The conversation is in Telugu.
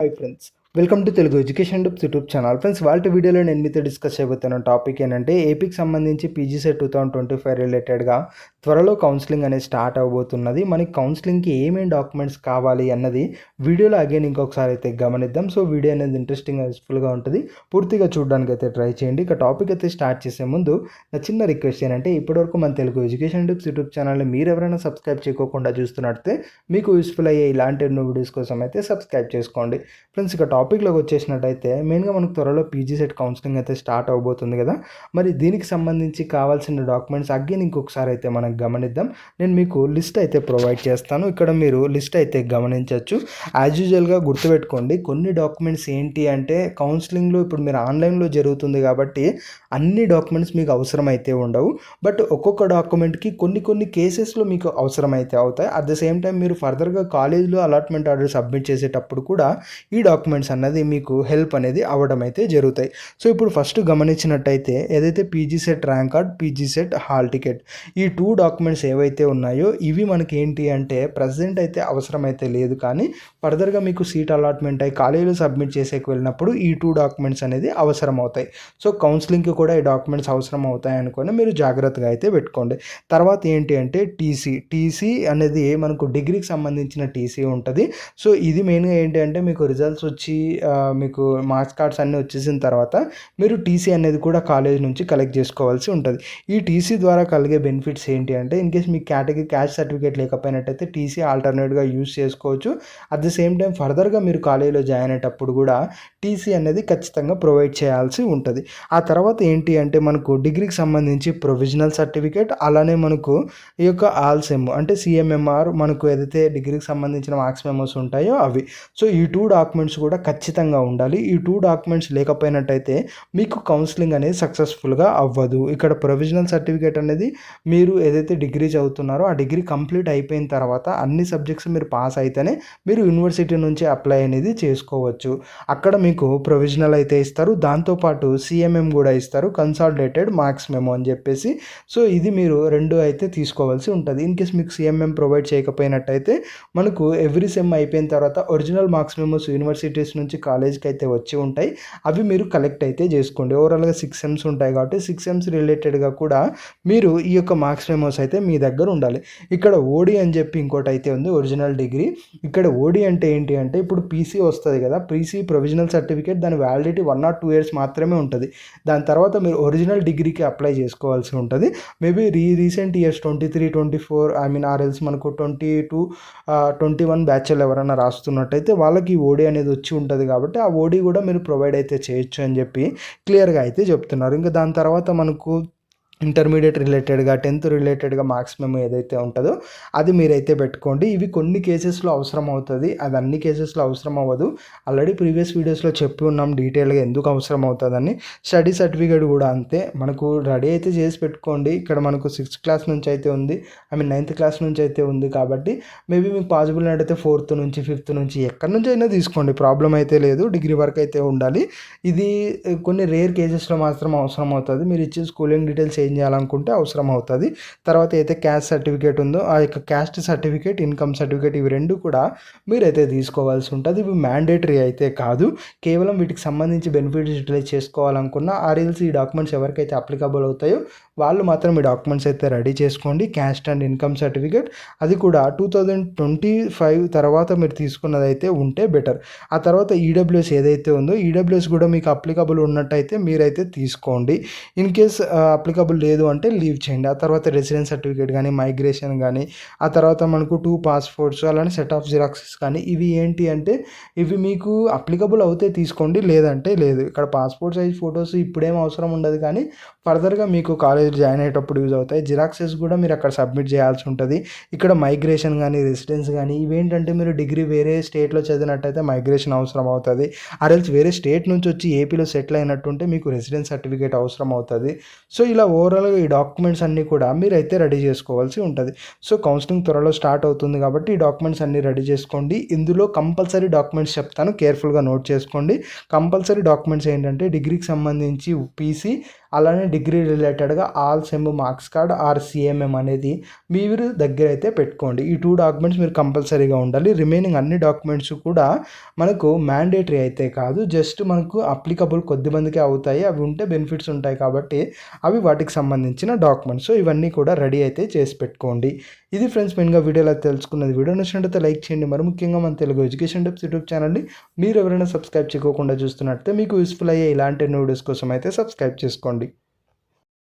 Hi friends, welcome to Telugu education tips YouTube channel. Friends, వాళ్ళ వీడియోలో నేను మీతో డిస్కస్ చేయబోతున్న టాపిక్ ఏంటంటే ఏపీకి సంబంధించి పీజీ సెట్ 2025 రిలేటెడ్గా త్వరలో కౌన్సిలింగ్ అనేది స్టార్ట్ అవబోతున్నది. మనకి కౌన్సిలింగ్కి ఏమేమి డాక్యుమెంట్స్ కావాలి అన్నది వీడియోలో అగైన్ ఇంకొకసారి అయితే గమనిద్దాం. సో వీడియో అనేది ఇంట్రెస్టింగ్ యూస్ఫుల్గా ఉంటుంది, పూర్తిగా చూడడానికి అయితే ట్రై చేయండి. ఇక టాపిక్ అయితే స్టార్ట్ చేసే ముందు నా చిన్న రిక్వెస్ట్ ఏంటంటే ఇప్పటివరకు మన తెలుగు ఎడ్యుకేషన్ టిప్స్ యూట్యూబ్ ఛానల్ని మీరు ఎవరైనా సబ్స్క్రైబ్ చేయకుండా చూస్తున్నట్టే మీకు యూస్ఫుల్ అయ్యే ఇలాంటి ఎన్నో వీడియోస్ కోసం అయితే సబ్స్క్రైబ్ చేసుకోండి. ఫ్రెండ్స్, ఇక టాపిక్లోకి వచ్చేసినట్టయితే మెయిన్గా మనకు త్వరలో పీజీ సెట్ కౌన్సిలింగ్ అయితే స్టార్ట్ అవబోతుంది కదా. మరి దీనికి సంబంధించి కావాల్సిన డాక్యుమెంట్స్ అగైన్ ఇంకొకసారి అయితే మనం గమనిద్దాం. నేను మీకు లిస్ట్ అయితే ప్రొవైడ్ చేస్తాను, ఇక్కడ మీరు లిస్ట్ అయితే గమనించవచ్చు. యాజ్ యూజువల్గా గుర్తుపెట్టుకోండి, కొన్ని డాక్యుమెంట్స్ ఏంటి అంటే కౌన్సిలింగ్లో ఇప్పుడు మీరు ఆన్లైన్లో జరుగుతుంది కాబట్టి అన్ని డాక్యుమెంట్స్ మీకు అవసరం అయితే ఉండవు. బట్ ఒక్కొక్క డాక్యుమెంట్కి కొన్ని కేసెస్లో మీకు అవసరం అయితే అవుతాయి. అట్ ద సేమ్ టైం మీరు ఫర్దర్గా కాలేజ్లో అలాట్మెంట్ ఆర్డర్ సబ్మిట్ చేసేటప్పుడు కూడా ఈ డాక్యుమెంట్స్ అన్నది మీకు హెల్ప్ అనేది అవ్వడం అయితే జరుగుతాయి. సో ఇప్పుడు ఫస్ట్ గమనించినట్టయితే ఏదైతే PG set rank card, PG set hall ticket, ఈ 2 డాక్యుమెంట్స్ ఏవైతే ఉన్నాయో ఇవి మనకి ఏంటి అంటే ప్రజెంట్ అయితే అవసరం అయితే లేదు, కానీ ఫర్దర్గా మీకు సీట్ అలాట్మెంట్ అయ్యి కాలేజీలో సబ్మిట్ చేసేకి వెళ్ళినప్పుడు ఈ 2 డాక్యుమెంట్స్ అనేది అవసరం అవుతాయి. సో కౌన్సిలింగ్కి కూడా ఈ డాక్యుమెంట్స్ అవసరం అవుతాయి అనుకొని మీరు జాగ్రత్తగా అయితే పెట్టుకోండి. తర్వాత ఏంటి అంటే టీసీ అనేది మనకు డిగ్రీకి సంబంధించిన టీసీ ఉంటుంది. సో ఇది మెయిన్గా ఏంటి అంటే మీకు రిజల్ట్స్ వచ్చి మీకు మార్క్స్ కార్డ్స్ అన్నీ వచ్చేసిన తర్వాత మీరు టీసీ అనేది కూడా కాలేజ్ నుంచి కలెక్ట్ చేసుకోవాల్సి ఉంటుంది. ఈ టీసీ ద్వారా కలిగే బెనిఫిట్స్ ఏంటి అంటే ఇన్ కేస్ మీ కేటగిరీ క్యాస్ట్ సర్టిఫికేట్ లేకపోయినట్టయితే టీసీ ఆల్టర్నేట్గా యూజ్ చేసుకోవచ్చు. అట్ ద సేమ్ టైం ఫర్దర్గా మీరు కాలేజీలో జాయిన్ అయ్యేటప్పుడు కూడా టీసీ అనేది ఖచ్చితంగా ప్రొవైడ్ చేయాల్సి ఉంటుంది. ఆ తర్వాత ఏంటి అంటే మనకు డిగ్రీకి సంబంధించి ప్రొవిజనల్ సర్టిఫికేట్, అలానే మనకు ఈ యొక్క ఆల్సెమ్ అంటే సిఎంఎంఆర్, మనకు ఏదైతే డిగ్రీకి సంబంధించిన మార్క్స్ మెమోస్ ఉంటాయో అవి. సో ఈ 2 డాక్యుమెంట్స్ కూడా ఖచ్చితంగా ఉండాలి. ఈ 2 డాక్యుమెంట్స్ లేకపోయినట్టయితే మీకు కౌన్సిలింగ్ అనేది సక్సెస్ఫుల్గా అవ్వదు. ఇక్కడ ప్రొవిజనల్ సర్టిఫికేట్ అనేది మీరు ఏదైతే డిగ్రీ చదువుతున్నారో ఆ డిగ్రీ కంప్లీట్ అయిపోయిన తర్వాత అన్ని సబ్జెక్ట్స్ మీరు పాస్ అయితేనే మీరు యూనివర్సిటీ నుంచి అప్లై అనేది చేసుకోవచ్చు. అక్కడ మీకు ప్రొవిజనల్ అయితే ఇస్తారు, దాంతోపాటు సిఎంఎం కూడా ఇస్తారు, కన్సాలిడేటెడ్ మార్క్స్ మెమో అని చెప్పేసి. సో ఇది మీరు 2 అయితే తీసుకోవాల్సి ఉంటుంది. ఇన్ కేస్ మీకు సిఎంఎం ప్రొవైడ్ చేయకపోయినట్టయితే మనకు ఎవ్రీ సెమ్ అయిపోయిన తర్వాత ఒరిజినల్ మార్క్స్ మెమోస్ యూనివర్సిటీస్ నుంచి కాలేజ్కి అయితే వచ్చి ఉంటాయి, అవి మీరు కలెక్ట్ అయితే చేసుకోండి. ఓవరాల్గా 6 సెమ్స్ ఉంటాయి కాబట్టి 6 సెమ్స్ రిలేటెడ్గా కూడా మీరు ఈ యొక్క మార్క్స్ మెమోస్ అయితే మీ దగ్గర ఉండాలి. ఇక్కడ ఓడి అని చెప్పి ఇంకోటి అయితే ఉంది, ఒరిజినల్ డిగ్రీ. ఇక్కడ ఓడి అంటే ఏంటి అంటే ఇప్పుడు పీసీ వస్తుంది కదా, పీసీ ప్రొవిజనల్ సర్టిఫికేట్, దాని వ్యాలిడిటీ 1 or 2 years మాత్రమే ఉంటుంది. దాని తర్వాత మీరు ఒరిజినల్ డిగ్రీకి అప్లై చేసుకోవాల్సి ఉంటుంది. మేబీ రీసెంట్ ఇయర్స్ 23, 24 ఆర్ఎల్స్ మనకు 22, 21 బ్యాచ్లు ఎవరైనా రాస్తున్నట్టయితే వాళ్ళకి ఓడి అనేది వచ్చి ఉంటుంది కాబట్టి ఆ ఓడి కూడా మీరు ప్రొవైడ్ అయితే చేయొచ్చు అని చెప్పి క్లియర్గా అయితే చెప్తున్నారు. ఇంకా దాని తర్వాత మనకు ఇంటర్మీడియట్ రిలేటెడ్గా 10th రిలేటెడ్గా మార్క్స్ మెమో ఏదైతే ఉంటుందో అది మీరైతే పెట్టుకోండి. ఇవి కొన్ని కేసెస్లో అవసరం అవుతుంది, అది అన్ని కేసెస్లో అవసరం అవ్వదు. ఆల్రెడీ ప్రీవియస్ వీడియోస్లో చెప్పి ఉన్నాం డీటెయిల్గా ఎందుకు అవసరం అవుతుందని. స్టడీ సర్టిఫికేట్ కూడా అంతే, మనకు రెడీ అయితే చేసి పెట్టుకోండి. ఇక్కడ మనకు 6th క్లాస్ నుంచి అయితే ఉంది, 9th క్లాస్ నుంచి అయితే ఉంది కాబట్టి మేబీ మీకు పాసిబుల్ అయితే 4th నుంచి 5th నుంచి ఎక్కడి నుంచి అయినా తీసుకోండి, ప్రాబ్లం అయితే లేదు. డిగ్రీ వరకు అయితే ఉండాలి. ఇది కొన్ని రేర్ కేసెస్లో మాత్రం అవసరం అవుతుంది. మీరు ఇచ్చే స్కూలింగ్ డీటెయిల్స్ చేంజ్ చేయాలనుకుంటే అవసరం అవుతుంది. తర్వాత అయితే క్యాస్ట్ సర్టిఫికేట్ ఉందో ఆ యొక్క క్యాస్ట్ సర్టిఫికేట్, ఇన్కమ్ సర్టిఫికేట్, ఇవి 2 కూడా మీరైతే తీసుకోవాల్సి ఉంటుంది. ఇవి మ్యాండేటరీ అయితే కాదు, కేవలం వీటికి సంబంధించి బెనిఫిట్స్ యూటిలైజ్ చేసుకోవాలనుకున్న ఆర్ఎల్సీ ఈ డాక్యుమెంట్స్ ఎవరికైతే అప్లికబుల్ అవుతాయో వాళ్ళు మాత్రం ఈ డాక్యుమెంట్స్ అయితే రెడీ చేసుకోండి. క్యాస్ట్ అండ్ ఇన్కమ్ సర్టిఫికేట్ అది కూడా 2025 తర్వాత మీరు తీసుకున్నదైతే ఉంటే బెటర్. ఆ తర్వాత ఈడబ్ల్యూఎస్ ఏదైతే ఉందో ఈడబ్ల్యూఎస్ కూడా మీకు అప్లికబుల్ ఉన్నట్టయితే మీరైతే తీసుకోండి. ఇన్ కేస్ అప్లికబుల్ లేదు అంటే లీవ్ చేయండి. ఆ తర్వాత రెసిడెన్స్ సర్టిఫికేట్ కానీ, మైగ్రేషన్ కానీ, ఆ తర్వాత మనకు 2 పాస్పోర్ట్స్, అలానే సెట్ ఆఫ్ జిరాక్సెస్ కానీ, ఇవి ఏంటి అంటే ఇవి మీకు అప్లికబుల్ అవుతే తీసుకోండి, లేదంటే లేదు. ఇక్కడ పాస్పోర్ట్ సైజ్ ఫొటోస్ ఇప్పుడేం అవసరం ఉండదు, కానీ ఫర్దర్గా మీకు కాలేజ్ జాయిన్ అయ్యేటప్పుడు యూజ్ అవుతాయి. జిరాక్సెస్ కూడా మీరు అక్కడ సబ్మిట్ చేయాల్సి ఉంటుంది. ఇక్కడ మైగ్రేషన్ కానీ, రెసిడెన్స్ కానీ, ఇవేంటంటే మీరు డిగ్రీ వేరే స్టేట్లో చదివినట్టయితే మైగ్రేషన్ అవసరం అవుతుంది. ఆర్ఎల్స్ వేరే స్టేట్ నుంచి వచ్చి ఏపీలో సెటిల్ అయినట్టుంటే మీకు రెసిడెన్స్ సర్టిఫికేట్ అవసరం అవుతుంది. సో ఇలా ఓవరాల్గా ఈ డాక్యుమెంట్స్ అన్నీ కూడా మీరైతే రెడీ చేసుకోవాల్సి ఉంటుంది. సో కౌన్సిలింగ్ త్వరలో స్టార్ట్ అవుతుంది కాబట్టి ఈ డాక్యుమెంట్స్ అన్నీ రెడీ చేసుకోండి. ఇందులో కంపల్సరీ డాక్యుమెంట్స్ చెప్తాను, కేర్ఫుల్గా నోట్ చేసుకోండి. కంపల్సరీ డాక్యుమెంట్స్ ఏంటంటే డిగ్రీకి సంబంధించి పీసీ, అలానే డిగ్రీ రిలేటెడ్గా all sem marks card or CMM అనేది మీరు దగ్గర అయితే పెట్టుకోండి. ఈ 2 డాక్యుమెంట్స్ మీరు కంపల్సరీగా ఉండాలి. రిమైనింగ్ అన్ని డాక్యుమెంట్స్ కూడా మనకు మ్యాండేటరీ అయితే కాదు, జస్ట్ మనకు అప్లికబుల్ కొద్దిమందికే అవుతాయి. అవి ఉంటే బెనిఫిట్స్ ఉంటాయి కాబట్టి అవి వాటికి సంబంధించిన డాక్యుమెంట్స్. సో ఇవన్నీ కూడా రెడీ అయితే చేసి పెట్టుకోండి. ఇది ఫ్రెండ్స్ మెయిన్గా వీడియోలో తెలుసుకున్నది. వీడియో నచ్చినట్లయితే లైక్ చేయండి. మరి ముఖ్యంగా మన తెలుగు ఎడ్యుకేషన్ టిప్స్ యూట్యూబ్ ఛానల్ని మీరు ఎవరైనా సబ్స్క్రైబ్ చేయకుండా చూస్తున్నట్లయితే మీకు యూస్ఫుల్ అయ్యే ఇలాంటి వీడియోస్ కోసం అయితే సబ్స్క్రైబ్ చేసుకోండి.